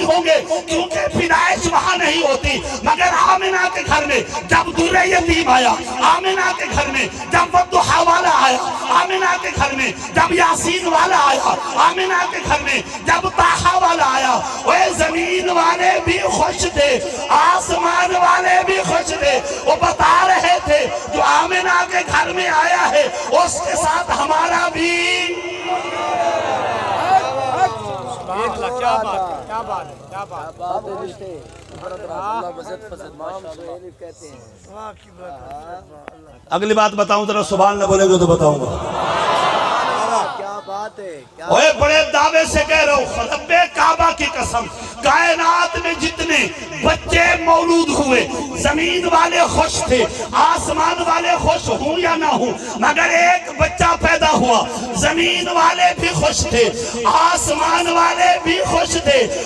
ہوں گے کیونکہ پیدائش وہاں نہیں ہوتی، مگر آمنہ کے گھر میں جب در یتیم آیا، آمنہ کے گھر میں جب والضحیٰ والا آیا، آمنہ کے گھر میں جب یاسین والا آیا، آمنہ کے گھر میں جب طٰہٰ والا آیا، وہ زمین والے بھی خوش تھے، آسمان والے بھی خوش تھے۔ وہ بتا رہے تھے جو آمنہ کے گھر میں آیا ہے اس کے ساتھ ہمارا بھی اگلی بات بتاؤں ذرا سبحان اللہ بولے گے تو بتاؤں گا۔ اوہ بڑے دعوے سے کہہ رہا ہوں، رب کعبہ کی قسم، کائنات میں جتنے بچے مولود ہوئے زمین والے خوش تھے، آسمان والے خوش ہوں یا نہ ہوں، مگر ایک بچہ پیدا ہوا، زمین والے بھی خوش تھے، آسمان والے بھی خوش تھے۔